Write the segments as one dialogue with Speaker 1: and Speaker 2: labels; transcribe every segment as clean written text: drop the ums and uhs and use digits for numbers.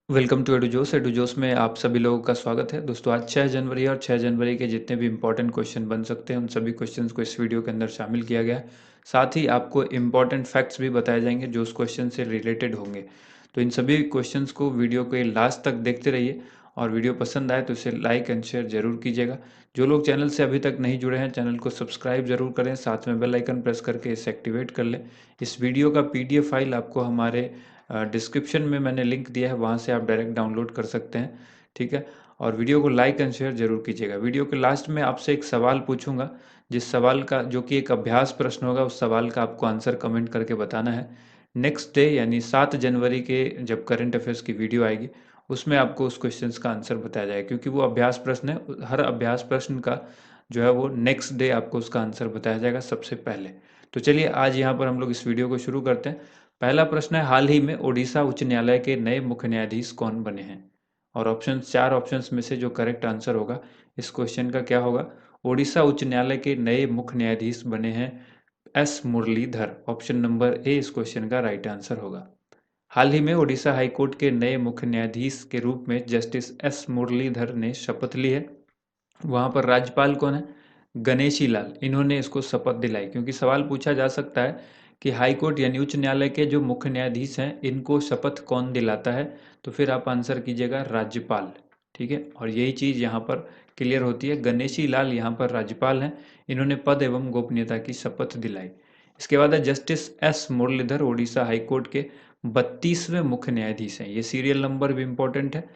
Speaker 1: Welcome to एडुजोस। एडुजोस में आप सभी लोगों का स्वागत है। दोस्तों आज 6 जनवरी और 6 जनवरी के जितने भी इम्पोर्टेंट क्वेश्चन बन सकते हैं उन सभी क्वेश्चंस को इस वीडियो के अंदर शामिल किया गया है। साथ ही आपको इम्पोर्टेंट फैक्ट्स भी बताए जाएंगे जो उस क्वेश्चन से रिलेटेड होंगे। तो इन सभी क्वेश्चंस को वीडियो के लास्ट तक देखते रहिए और वीडियो पसंद आए तो इसे लाइक एंड शेयर जरूर कीजिएगा। जो लोग चैनल से अभी तक नहीं जुड़े हैं चैनल को सब्सक्राइब जरूर करें, साथ में बेल आइकन प्रेस करके इसे एक्टिवेट कर लें। इस वीडियो का PDF फाइल आपको हमारे डिस्क्रिप्शन में मैंने लिंक दिया है, वहाँ से आप डायरेक्ट डाउनलोड कर सकते हैं। ठीक है। और वीडियो को लाइक एंड शेयर जरूर कीजिएगा। वीडियो के लास्ट में आपसे एक सवाल पूछूंगा, जिस सवाल का जो कि एक अभ्यास प्रश्न होगा, उस सवाल का आपको आंसर कमेंट करके बताना है। नेक्स्ट डे यानी 7 जनवरी के जब करंट अफेयर्स की वीडियो आएगी उसमें आपको उस क्वेश्चन का आंसर बताया जाएगा, क्योंकि वो अभ्यास प्रश्न है। हर अभ्यास प्रश्न का जो है वो नेक्स्ट डे आपको उसका आंसर बताया जाएगा सबसे पहले। तो चलिए आज यहाँ पर हम लोग इस वीडियो को शुरू करते हैं। पहला प्रश्न है, हाल ही में ओडिशा उच्च न्यायालय के नए मुख्य न्यायाधीश कौन बने हैं? और चार ऑप्शंस में से जो करेक्ट आंसर होगा इस क्वेश्चन का क्या होगा? ओडिशा उच्च न्यायालय के नए मुख्य न्यायाधीश बने हैं S Muralidhar. Option number A इस क्वेश्चन का राइट आंसर होगा। हाल ही में ओडिशा हाईकोर्ट के नए मुख्य न्यायाधीश के रूप में जस्टिस एस मुरलीधर ने शपथ ली है। वहाँ पर राज्यपाल कौन है? गणेशी लाल। इन्होंने इसको शपथ दिलाई, क्योंकि सवाल पूछा जा सकता है कि हाई कोर्ट यानी उच्च न्यायालय के जो मुख्य न्यायाधीश हैं इनको शपथ कौन दिलाता है, तो फिर आप आंसर कीजिएगा राज्यपाल। ठीक है। और यही चीज़ यहाँ पर क्लियर होती है, गणेशी लाल यहाँ पर राज्यपाल हैं। इन्होंने पद एवं गोपनीयता की शपथ दिलाई। इसके बाद है justice S Muralidhar Odisha high court के 32वें मुख्य न्यायाधीश हैं। ये सीरियल नंबर भी इंपॉर्टेंट है।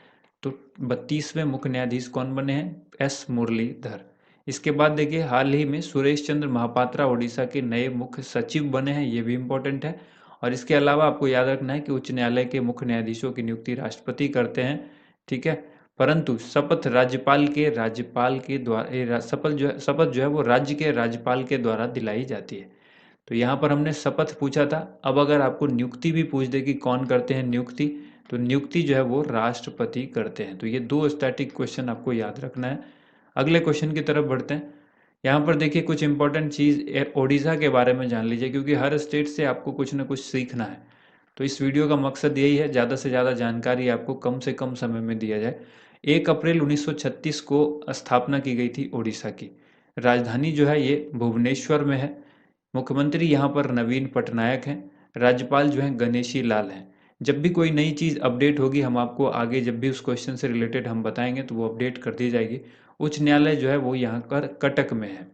Speaker 1: तो 32वें मुख्य न्यायाधीश कौन बने हैं? एस मुरलीधर। इसके बाद देखिए, हाल ही में सुरेश चंद्र महापात्रा ओडिशा के नए मुख्य सचिव बने हैं, ये भी इंपॉर्टेंट है। और इसके अलावा आपको याद रखना है कि उच्च न्यायालय के मुख्य न्यायाधीशों की नियुक्ति राष्ट्रपति करते हैं। ठीक है। परंतु शपथ राज्यपाल के द्वारा शपथ जो है वो राज्य के राज्यपाल के द्वारा दिलाई जाती है। तो यहाँ पर हमने शपथ पूछा था। अब अगर आपको नियुक्ति भी पूछ दे कि कौन करते हैं नियुक्ति, तो नियुक्ति जो है वो राष्ट्रपति करते हैं। तो ये दो स्टैटिक क्वेश्चन आपको याद रखना है। अगले क्वेश्चन की तरफ बढ़ते हैं। यहाँ पर देखिए कुछ इंपॉर्टेंट चीज़ ओडिशा के बारे में जान लीजिए, क्योंकि हर स्टेट से आपको कुछ ना कुछ सीखना है। तो इस वीडियो का मकसद यही है, ज़्यादा से ज़्यादा जानकारी आपको कम से कम समय में दिया जाए। 1 अप्रैल 1936 को स्थापना की गई थी ओडिशा की। राजधानी जो है ये भुवनेश्वर में है। मुख्यमंत्री यहाँ पर नवीन पटनायक हैं। राज्यपाल जो हैं गणेशी लाल हैं। जब भी कोई नई चीज़ अपडेट होगी हम आपको आगे जब भी उस क्वेश्चन से रिलेटेड हम बताएंगे तो वो अपडेट कर दी जाएगी। उच्च न्यायालय जो है वो यहाँ पर कटक में है।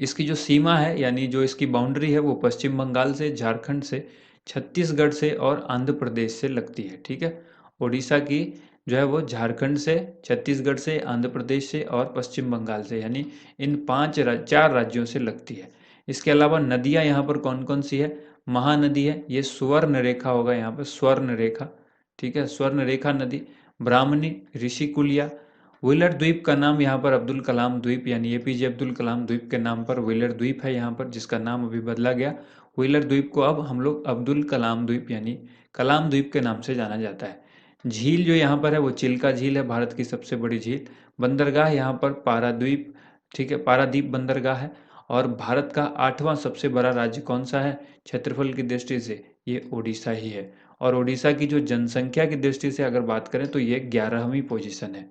Speaker 1: इसकी जो सीमा है यानी जो इसकी बाउंड्री है वो पश्चिम बंगाल से, झारखंड से, छत्तीसगढ़ से और आंध्र प्रदेश से लगती है। ठीक है। उड़ीसा की जो है वो झारखंड से, छत्तीसगढ़ से, आंध्र प्रदेश से और पश्चिम बंगाल से, यानी इन चार राज्यों से लगती है। इसके अलावा नदियाँ यहाँ पर कौन कौन सी है? महानदी है, ये स्वर्ण रेखा होगा यहाँ पर, स्वर्ण रेखा। ठीक है, स्वर्ण रेखा नदी। ब्राह्मणी, ऋषिकुलिया। व्हीलर द्वीप का नाम यहाँ पर अब्दुल कलाम द्वीप यानी APJ अब्दुल कलाम द्वीप के नाम पर व्हीलर द्वीप है यहाँ पर, जिसका नाम अभी बदला गया। व्हीलर द्वीप को अब हम लोग अब्दुल कलाम द्वीप यानी कलाम द्वीप के नाम से जाना जाता है। झील जो यहाँ पर है वो चिल्का झील है, भारत की सबसे बड़ी झील। बंदरगाह यहाँ पर पाराद्वीप, ठीक है, पारादीप बंदरगाह है। और भारत का 8वां सबसे बड़ा राज्य कौन सा है क्षेत्रफल की दृष्टि से? ये ओडिशा ही है। और ओडिशा की जो जनसंख्या की दृष्टि से अगर बात करें तो ये 11वीं पोजीशन है।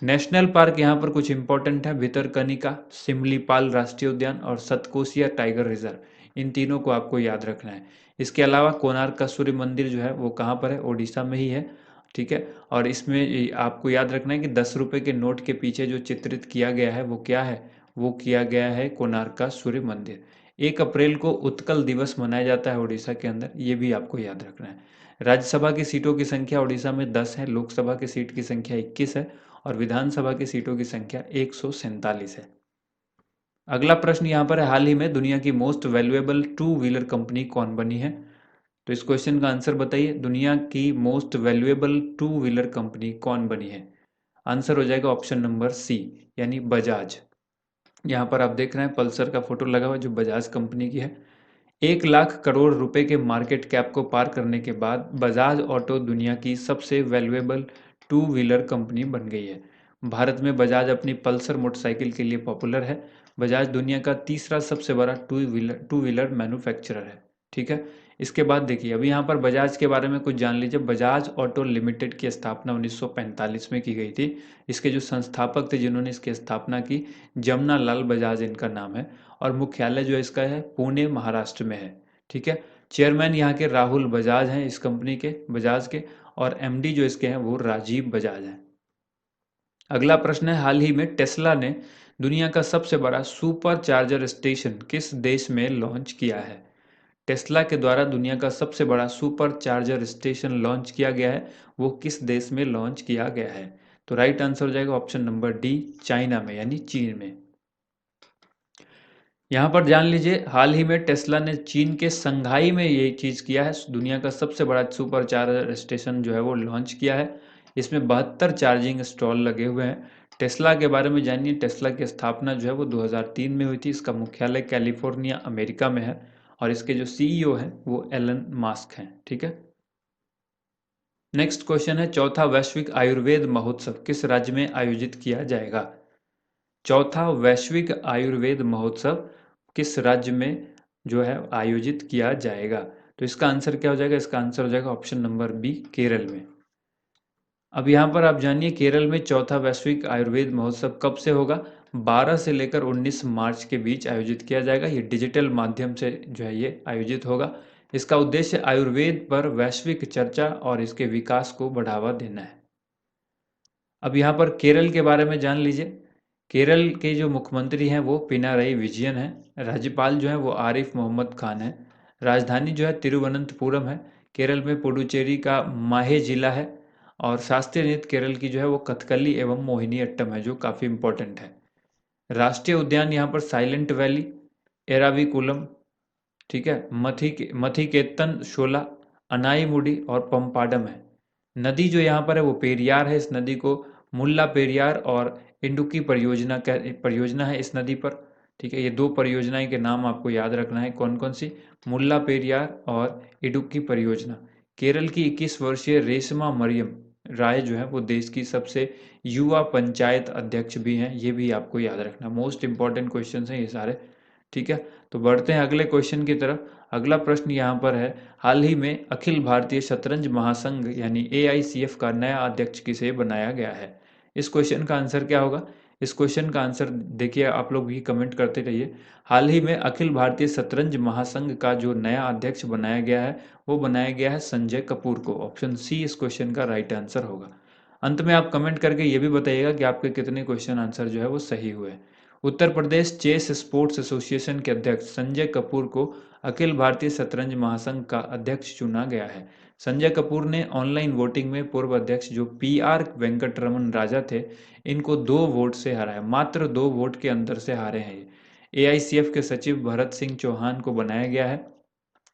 Speaker 1: नेशनल पार्क यहाँ पर कुछ इंपॉर्टेंट है, भितरकनिका, सिमलीपाल राष्ट्रीय उद्यान और सतकोसिया टाइगर रिजर्व। इन तीनों को आपको याद रखना है। इसके अलावा कोणार्क का सूर्य मंदिर जो है वो कहाँ पर है? ओडिशा में ही है। ठीक है। और इसमें आपको याद रखना है कि 10 रुपए के नोट के पीछे जो चित्रित किया गया है वो क्या है? वो किया गया है कोणार्क का सूर्य मंदिर। 1 अप्रैल को उत्कल दिवस मनाया जाता है उड़ीसा के अंदर, ये भी आपको याद रखना है। राज्यसभा की सीटों की संख्या उड़ीसा में 10 है, लोकसभा की सीट की संख्या 21 है और विधानसभा की सीटों की संख्या 147 है। अगला प्रश्न यहाँ पर है, हाल ही में दुनिया की most valuable two wheeler company कौन बनी है? तो इस क्वेश्चन का आंसर बताइए, दुनिया की most valuable two wheeler company कौन बनी है? आंसर हो जाएगा ऑप्शन नंबर सी, यानी बजाज। यहाँ पर आप देख रहे हैं पल्सर का फोटो लगा हुआ है जो बजाज कंपनी की है। 1 लाख करोड़ रुपए के मार्केट कैप को पार करने के बाद बजाज ऑटो दुनिया की सबसे वैल्यूएबल टू व्हीलर कंपनी बन गई है। भारत में बजाज अपनी पल्सर मोटरसाइकिल के लिए पॉपुलर है। बजाज दुनिया का तीसरा सबसे बड़ा टू व्हीलर मैन्युफैक्चरर है। ठीक है। इसके बाद देखिए अभी यहाँ पर बजाज के बारे में कुछ जान लीजिए। बजाज ऑटो लिमिटेड की स्थापना 1945 में की गई थी। इसके जो संस्थापक थे जिन्होंने इसकी स्थापना की, जमना लाल बजाज इनका नाम है, और मुख्यालय जो इसका है पुणे महाराष्ट्र में है। ठीक है। चेयरमैन यहाँ के राहुल बजाज हैं इस कंपनी के, बजाज के, और एमडी जो इसके हैं वो राजीव बजाज हैं। अगला प्रश्न है, हाल ही में टेस्ला ने दुनिया का सबसे बड़ा सुपर चार्जर स्टेशन किस देश में लॉन्च किया है? टेस्ला के द्वारा दुनिया का सबसे बड़ा सुपर चार्जर स्टेशन लॉन्च किया गया है, वो किस देश में लॉन्च किया गया है? तो राइट आंसर हो जाएगा ऑप्शन नंबर डी, चाइना में यानी चीन में। यहाँ पर जान लीजिए हाल ही में टेस्ला ने चीन के संघाई में ये चीज़ किया है, दुनिया का सबसे बड़ा सुपर चार्जर स्टेशन जो है वो लॉन्च किया है। इसमें 72 चार्जिंग स्टॉल लगे हुए हैं। टेस्ला के बारे में जानिए। टेस्ला की स्थापना जो है वो 2003 में हुई थी। इसका मुख्यालय कैलिफोर्निया अमेरिका में है, और इसके जो सीईओ हैं वो एलन मास्क हैं। ठीक है। नेक्स्ट क्वेश्चन है, चौथा वैश्विक आयुर्वेद महोत्सव किस राज्य में आयोजित किया जाएगा? चौथा वैश्विक आयुर्वेद महोत्सव किस राज्य में जो है आयोजित किया जाएगा? तो इसका आंसर क्या हो जाएगा? इसका आंसर हो जाएगा ऑप्शन नंबर बी, केरल में। अब यहाँ पर आप जानिए केरल में चौथा वैश्विक आयुर्वेद महोत्सव कब से होगा? 12 से लेकर 19 मार्च के बीच आयोजित किया जाएगा। ये डिजिटल माध्यम से जो है ये आयोजित होगा। इसका उद्देश्य आयुर्वेद पर वैश्विक चर्चा और इसके विकास को बढ़ावा देना है। अब यहाँ पर केरल के बारे में जान लीजिए। केरल के जो मुख्यमंत्री हैं वो पिनारई विजयन हैं। राज्यपाल जो है वो आरिफ मोहम्मद खान है। राजधानी जो है तिरुवनंतपुरम है। केरल में पुडुचेरी का माहे जिला है। और शास्त्रीय नृत्य केरल की जो है वो कथकली एवं मोहिनी अट्टम है, जो काफ़ी इंपॉर्टेंट है। राष्ट्रीय उद्यान यहाँ पर साइलेंट वैली, एराविकुलम, ठीक है, मथिकेतन शोला, अनाईमुडी और पंपाडम है। नदी जो यहाँ पर है वो पेरियार है। इस नदी को मुल्ला पेरियार और इंडुक्की परियोजना है इस नदी पर। ठीक है। ये दो परियोजनाएं के नाम आपको याद रखना है, कौन कौन सी? मुल्ला पेरियार और इडुक्की परियोजना। केरल की 21 वर्षीय रेशमा मरियम राय जो है वो देश की सबसे युवा पंचायत अध्यक्ष भी हैं। ये भी आपको याद रखना। मोस्ट इंपॉर्टेंट क्वेश्चन हैं ये सारे। ठीक है। तो बढ़ते हैं अगले क्वेश्चन की तरफ। अगला प्रश्न यहाँ पर है, हाल ही में अखिल भारतीय शतरंज महासंघ यानी AICF का नया अध्यक्ष किसे बनाया गया है? इस क्वेश्चन का आंसर क्या होगा? इस क्वेश्चन का आंसर देखिए, आप लोग भी कमेंट करते रहिए। हाल ही में अखिल भारतीय शतरंज महासंघ का जो नया अध्यक्ष बनाया गया है वो बनाया गया है संजय कपूर को। ऑप्शन सी इस क्वेश्चन का राइट आंसर होगा। अंत में आप कमेंट करके ये भी बताइएगा कि आपके कितने क्वेश्चन आंसर जो है वो सही हुए। Uttar Pradesh chess sports association के अध्यक्ष संजय कपूर को अखिल भारतीय शतरंज महासंघ का अध्यक्ष चुना गया है। संजय कपूर ने ऑनलाइन वोटिंग में पूर्व अध्यक्ष जो PR वेंकटरमन राजा थे, इनको 2 वोट से हराया। मात्र 2 वोट के अंतर से हारे हैं ये। AICF के सचिव भरत सिंह चौहान को बनाया गया है।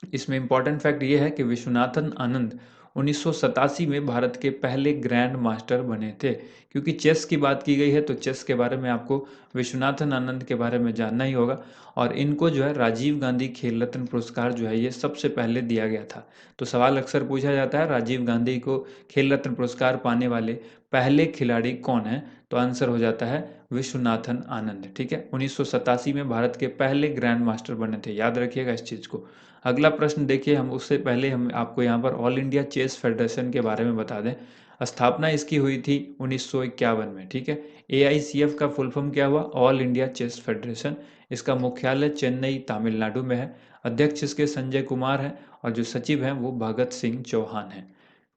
Speaker 1: इसमें इंपॉर्टेंट फैक्ट ये है कि विश्वनाथन आनंद 1987 में भारत के पहले ग्रैंड मास्टर बने थे। क्योंकि चेस की बात की गई है तो चेस के बारे में आपको विश्वनाथन आनंद के बारे में जानना ही होगा। और इनको जो है राजीव गांधी खेल रत्न पुरस्कार जो है ये सबसे पहले दिया गया था। तो सवाल अक्सर पूछा जाता है, राजीव गांधी को खेल रत्न पुरस्कार पाने वाले पहले खिलाड़ी कौन है? तो आंसर हो जाता है विश्वनाथन आनंद। ठीक है। 1987 में भारत के पहले ग्रैंड मास्टर बने थे, याद रखिएगा इस चीज़ को। अगला प्रश्न देखिए, हम उससे पहले हम आपको यहाँ पर ऑल इंडिया चेस फेडरेशन के बारे में बता दें। स्थापना इसकी हुई थी 1951 में। ठीक है। AICF का फुल फॉर्म क्या हुआ? All India chess federation. इसका मुख्यालय चेन्नई तमिलनाडु में है। अध्यक्ष इसके संजय कुमार हैं, और जो सचिव हैं वो भगत सिंह चौहान हैं।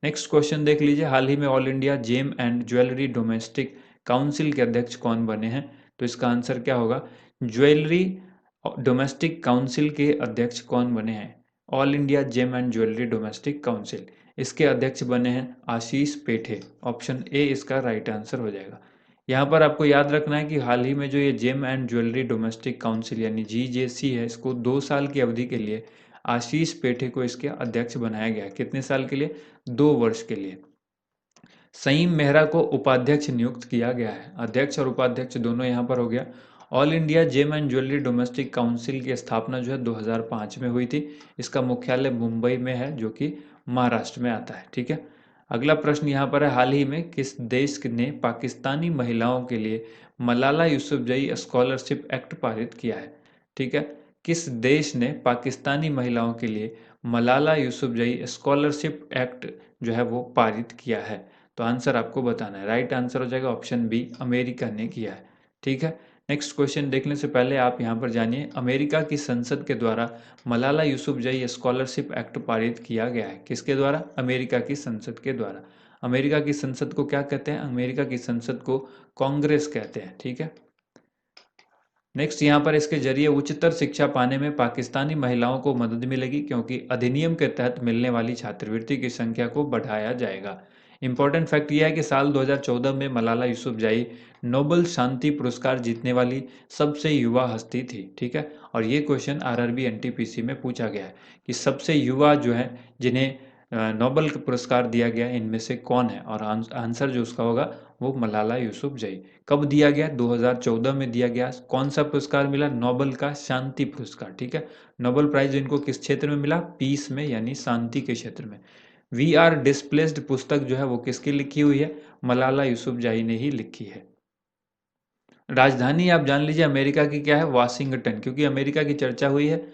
Speaker 1: नेक्स्ट क्वेश्चन देख लीजिए, हाल ही में all India gem and jewellery domestic council के अध्यक्ष कौन बने हैं? तो इसका आंसर क्या होगा? ज्वेलरी डोमेस्टिक काउंसिल के अध्यक्ष कौन बने हैं? All India gem and jewellery domestic council, इसके अध्यक्ष बने हैं आशीष पेठे। ऑप्शन ए इसका राइट आंसर हो जाएगा। यहाँ पर आपको याद रखना है कि हाल ही में जो ये gem and jewellery domestic council यानी GJC है, इसको 2 साल की अवधि के लिए आशीष पेठे को इसके अध्यक्ष बनाया गया। कितने साल के लिए? 2 वर्ष के लिए। सईम मेहरा को उपाध्यक्ष नियुक्त किया गया है। अध्यक्ष और उपाध्यक्ष दोनों यहाँ पर हो गया। All India gem and jewellery domestic council की स्थापना जो है 2005 में हुई थी। इसका मुख्यालय मुंबई में है, जो कि महाराष्ट्र में आता है। ठीक है। अगला प्रश्न यहाँ पर है, हाल ही में किस देश ने पाकिस्तानी महिलाओं के लिए मलाला यूसुफजई स्कॉलरशिप एक्ट पारित किया है? ठीक है। किस देश ने पाकिस्तानी महिलाओं के लिए मलाला यूसुफजई स्कॉलरशिप एक्ट जो है वो पारित किया है? तो आंसर आपको बताना है। राइट आंसर हो जाएगा ऑप्शन बी, अमेरिका ने किया है। ठीक है, नेक्स्ट क्वेश्चन देखने से पहले आप यहाँ पर जानिए अमेरिका की संसद के द्वारा मलाला यूसुफजई स्कॉलरशिप एक्ट पारित किया गया है। किसके द्वारा? अमेरिका की संसद के द्वारा। अमेरिका की संसद को क्या कहते हैं? अमेरिका की संसद को कांग्रेस कहते हैं। ठीक है, नेक्स्ट यहाँ पर इसके जरिए उच्चतर शिक्षा पाने में पाकिस्तानी महिलाओं को मदद मिलेगी क्योंकि अधिनियम के तहत मिलने वाली छात्रवृत्ति की संख्या को बढ़ाया जाएगा। इंपॉर्टेंट फैक्ट यह है कि साल 2014 में मलाला यूसुफजई नोबेल शांति पुरस्कार जीतने वाली सबसे युवा हस्ती थी। ठीक है, और ये क्वेश्चन आरआरबी एनटीपीसी में पूछा गया है कि सबसे युवा जो है जिन्हें नोबेल पुरस्कार दिया गया इनमें से कौन है, और आंसर जो उसका होगा वो मलाला यूसुफजई। कब दिया गया? 2014 में दिया गया। कौन सा पुरस्कार मिला? नोबेल का शांति पुरस्कार। ठीक है, नोबेल प्राइज इनको किस क्षेत्र में मिला? पीस में, यानी शांति के क्षेत्र में। वी आर डिस्प्लेस्ड पुस्तक जो है वो किसकी लिखी हुई है? मलाला यूसुफजई ने ही लिखी है। राजधानी आप जान लीजिए अमेरिका की क्या है? वाशिंगटन, क्योंकि अमेरिका की चर्चा हुई है,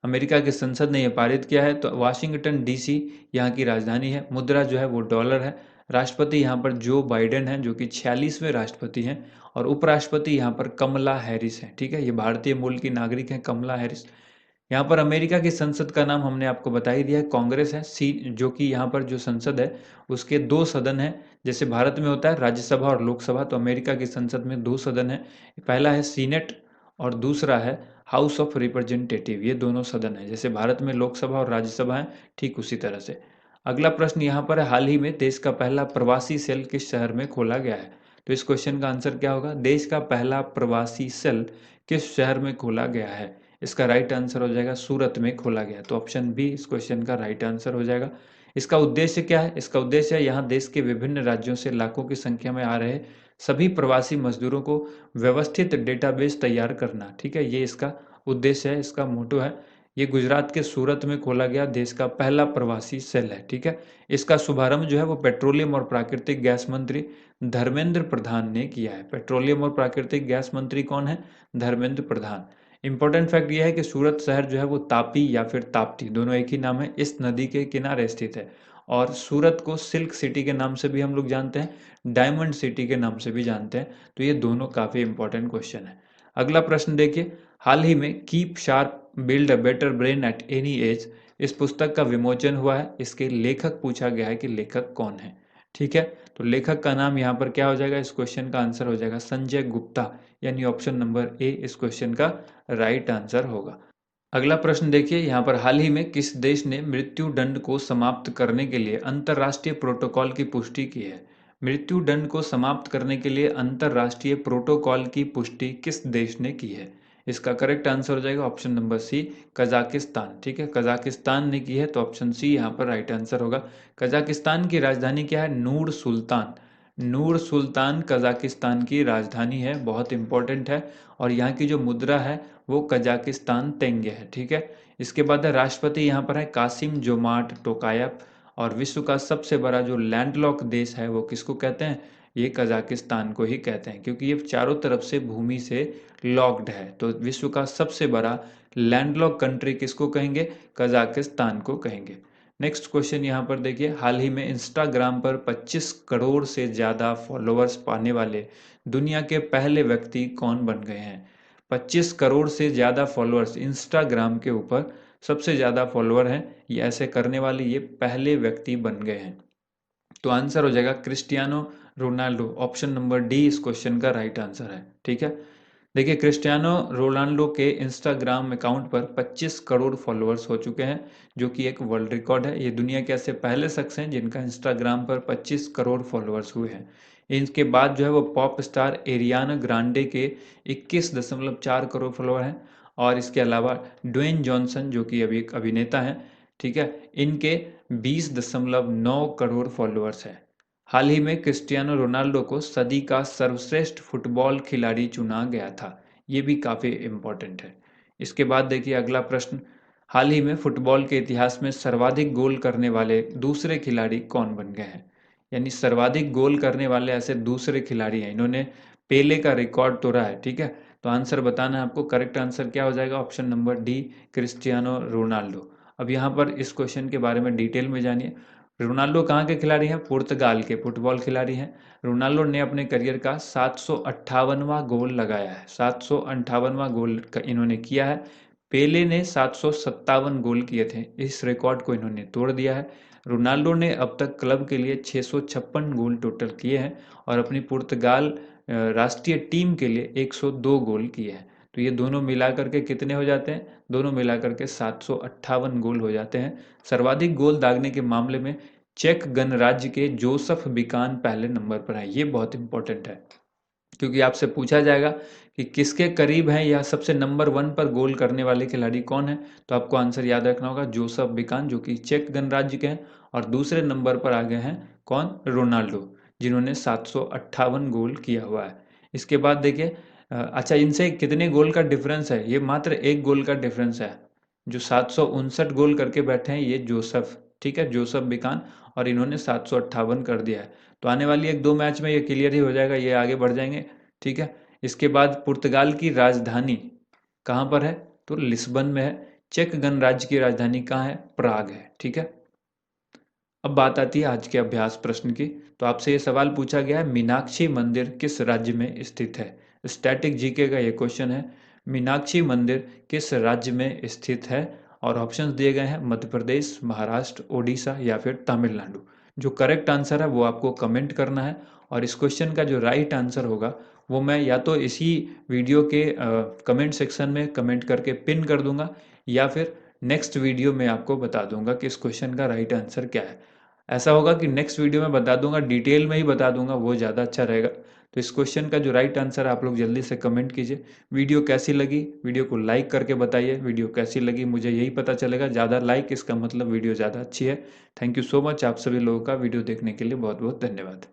Speaker 1: अमेरिका की संसद ने यह पारित किया है, तो वाशिंगटन डीसी यहाँ की राजधानी है। मुद्रा जो है वो डॉलर है। राष्ट्रपति यहाँ पर जो बाइडेन हैं जो कि 46वें राष्ट्रपति हैं, और उपराष्ट्रपति यहाँ पर कमला हैरिस हैं। ठीक है, ये भारतीय मूल की नागरिक हैं कमला हैरिस। यहाँ पर अमेरिका की संसद का नाम हमने आपको बता ही दिया है, कांग्रेस है। जो कि यहाँ पर जो संसद है उसके दो सदन है। जैसे भारत में होता है राज्यसभा और लोकसभा, तो अमेरिका की संसद में दो सदन है। पहला है सीनेट और दूसरा है हाउस ऑफ रिप्रेजेंटेटिव। ये दोनों सदन है, जैसे भारत में लोकसभा और राज्यसभा है, ठीक उसी तरह से। अगला प्रश्न यहाँ पर है, हाल ही में देश का पहला प्रवासी सेल किस शहर में खोला गया है? तो इस क्वेश्चन का आंसर क्या होगा? देश का पहला प्रवासी सेल किस शहर में खोला गया है? इसका राइट आंसर हो जाएगा सूरत में खोला गया। तो ऑप्शन बी इस क्वेश्चन का राइट आंसर हो जाएगा। इसका उद्देश्य क्या है? इसका उद्देश्य है यहाँ देश के विभिन्न राज्यों से लाखों की संख्या में आ रहे सभी प्रवासी मजदूरों को व्यवस्थित डेटाबेस तैयार करना। ठीक है, ये इसका उद्देश्य है, इसका मोटो है। ये गुजरात के सूरत में खोला गया देश का पहला प्रवासी सेल है। ठीक है, इसका शुभारंभ जो है वो पेट्रोलियम और प्राकृतिक गैस मंत्री धर्मेंद्र प्रधान ने किया है। पेट्रोलियम और प्राकृतिक गैस मंत्री कौन है? धर्मेंद्र प्रधान। इंपॉर्टेंट फैक्ट यह है कि सूरत शहर जो है वो तापी या फिर ताप्ती, दोनों एक ही नाम है, इस नदी के किनारे स्थित है। और सूरत को सिल्क सिटी के नाम से भी हम लोग जानते हैं, डायमंड सिटी के नाम से भी जानते हैं। तो ये दोनों काफ़ी इंपॉर्टेंट क्वेश्चन है। अगला प्रश्न देखिए, हाल ही में keep sharp build a better brain at any as इस पुस्तक का विमोचन हुआ है। इसके लेखक पूछा गया है कि लेखक कौन है। ठीक है, तो लेखक का नाम यहाँ पर क्या हो जाएगा? इस क्वेश्चन का आंसर हो जाएगा संजय गुप्ता, यानी ऑप्शन नंबर ए इस क्वेश्चन का राइट आंसर होगा। अगला प्रश्न देखिए, यहाँ पर हाल ही में किस देश ने मृत्यु दंड को समाप्त करने के लिए अंतर्राष्ट्रीय प्रोटोकॉल की पुष्टि की है? मृत्यु दंड को समाप्त करने के लिए अंतर्राष्ट्रीय प्रोटोकॉल की पुष्टि किस देश ने की है? इसका करेक्ट आंसर हो जाएगा ऑप्शन नंबर सी, कजाकिस्तान। ठीक है, कजाकिस्तान ने की है, तो ऑप्शन सी यहाँ पर राइट आंसर होगा। कजाकिस्तान की राजधानी क्या है? नूर सुल्तान। नूर सुल्तान कजाकिस्तान की राजधानी है, बहुत इंपॉर्टेंट है। और यहाँ की जो मुद्रा है वो कजाकिस्तान तेंगे है। ठीक है, इसके बाद राष्ट्रपति यहाँ पर है कासिम जोमार्ट टोकायव। और विश्व का सबसे बड़ा जो लैंडलॉक देश है वो किसको कहते हैं? ये कजाकिस्तान को ही कहते हैं, क्योंकि ये चारों तरफ से भूमि से लॉक्ड है। तो विश्व का सबसे बड़ा लैंडलॉक कंट्री किसको कहेंगे? कजाकिस्तान को कहेंगे। नेक्स्ट क्वेश्चन यहाँ पर देखिए, हाल ही में इंस्टाग्राम पर 25 करोड़ से ज़्यादा फॉलोअर्स पाने वाले दुनिया के पहले व्यक्ति कौन बन गए हैं? 25 करोड़ से ज़्यादा फॉलोअर्स इंस्टाग्राम के ऊपर सबसे ज़्यादा फॉलोअर हैं, ये ऐसे करने वाले ये पहले व्यक्ति बन गए हैं। तो आंसर हो जाएगा Cristiano Ronaldo. Option number D इस क्वेश्चन का राइट आंसर है। ठीक है, देखिए क्रिस्टियानो रोनाल्डो के इंस्टाग्राम अकाउंट पर 25 करोड़ फॉलोअर्स हो चुके हैं, जो कि एक वर्ल्ड रिकॉर्ड है। ये दुनिया के ऐसे पहले शख्स हैं जिनका इंस्टाग्राम पर 25 करोड़ फॉलोअर्स हुए हैं। इनके बाद जो है वो पॉप स्टार एरियाना ग्रांडे के 21.4 करोड़ फॉलोअर हैं। और इसके अलावा ड्वेन जॉनसन जो कि अभी एक अभिनेता हैं, ठीक है, इनके 20.9 करोड़ फॉलोअर्स हैं। हाल ही में क्रिस्टियानो रोनाल्डो को सदी का सर्वश्रेष्ठ फुटबॉल खिलाड़ी चुना गया था। ये भी काफ़ी इम्पोर्टेंट है। इसके बाद देखिए अगला प्रश्न, हाल ही में फुटबॉल के इतिहास में सर्वाधिक गोल करने वाले दूसरे खिलाड़ी कौन बन गए हैं? यानी सर्वाधिक गोल करने वाले ऐसे दूसरे खिलाड़ी हैं, इन्होंने पेले का रिकॉर्ड तोड़ा है। ठीक है, तो आंसर बताना है आपको। करेक्ट आंसर क्या हो जाएगा? Option number D, Cristiano Ronaldo. अब यहाँ पर इस क्वेश्चन के बारे में डिटेल में जानिए। रोनाल्डो कहाँ के खिलाड़ी हैं? पुर्तगाल के फुटबॉल खिलाड़ी हैं। रोनाल्डो ने अपने करियर का 758वां गोल लगाया है। 758वां गोल इन्होंने किया है। पेले ने 757 गोल किए थे। इस रिकॉर्ड को इन्होंने तोड़ दिया है। रोनाल्डो ने अब तक क्लब के लिए 656 गोल टोटल किए हैं और अपनी पुर्तगाल राष्ट्रीय टीम के लिए 102 गोल किए हैं। तो ये दोनों मिला करके कितने हो जाते हैं? दोनों मिला करके 758 गोल हो जाते हैं। सर्वाधिक गोल दागने के मामले में चेक गणराज्य के जोसफ बिकान पहले नंबर पर है। ये बहुत इंपॉर्टेंट है क्योंकि आपसे पूछा जाएगा कि किसके करीब हैं या सबसे नंबर 1 पर गोल करने वाले खिलाड़ी कौन है, तो आपको आंसर याद रखना होगा जोसफ बिकान, जो कि चेक गणराज्य के हैं। और दूसरे नंबर पर आ गए हैं कौन? रोनाल्डो, जिन्होंने 758 गोल किया हुआ है। इसके बाद देखिए, अच्छा, इनसे कितने गोल का डिफरेंस है? ये मात्र एक गोल का डिफरेंस है। जो 759 गोल करके बैठे हैं ये जोसफ, ठीक है, जोसफ बिकान, और इन्होंने 758 कर दिया है। तो आने वाली 1-2 मैच में ये क्लियर ही हो जाएगा, ये आगे बढ़ जाएंगे, ठीक है। इसके बाद पुर्तगाल की राजधानी कहाँ पर है? तो लिस्बन में है। चेक गणराज्य की राजधानी कहाँ है? प्राग है, ठीक है। अब बात आती है आज के अभ्यास प्रश्न की। तो आपसे ये सवाल पूछा गया है, मीनाक्षी मंदिर किस राज्य में स्थित है? स्टैटिक जीके का ये क्वेश्चन है। मीनाक्षी मंदिर किस राज्य में स्थित है? और ऑप्शंस दिए गए हैं मध्य प्रदेश, महाराष्ट्र, ओडिशा या फिर तमिलनाडु। जो करेक्ट आंसर है वो आपको कमेंट करना है, और इस क्वेश्चन का जो राइट आंसर होगा वो मैं या तो इसी वीडियो के कमेंट सेक्शन में कमेंट करके पिन कर दूंगा, या फिर नेक्स्ट वीडियो में आपको बता दूंगा कि इस क्वेश्चन का राइट आंसर क्या है। ऐसा होगा कि नेक्स्ट वीडियो में बता दूंगा, डिटेल में ही बता दूंगा, वो ज़्यादा अच्छा रहेगा। तो इस क्वेश्चन का जो राइट आंसर है आप लोग जल्दी से कमेंट कीजिए। वीडियो कैसी लगी, वीडियो को लाइक करके बताइए। वीडियो कैसी लगी मुझे यही पता चलेगा, ज़्यादा लाइक इसका मतलब वीडियो ज़्यादा अच्छी है। थैंक यू सो मच, आप सभी लोगों का वीडियो देखने के लिए बहुत बहुत धन्यवाद।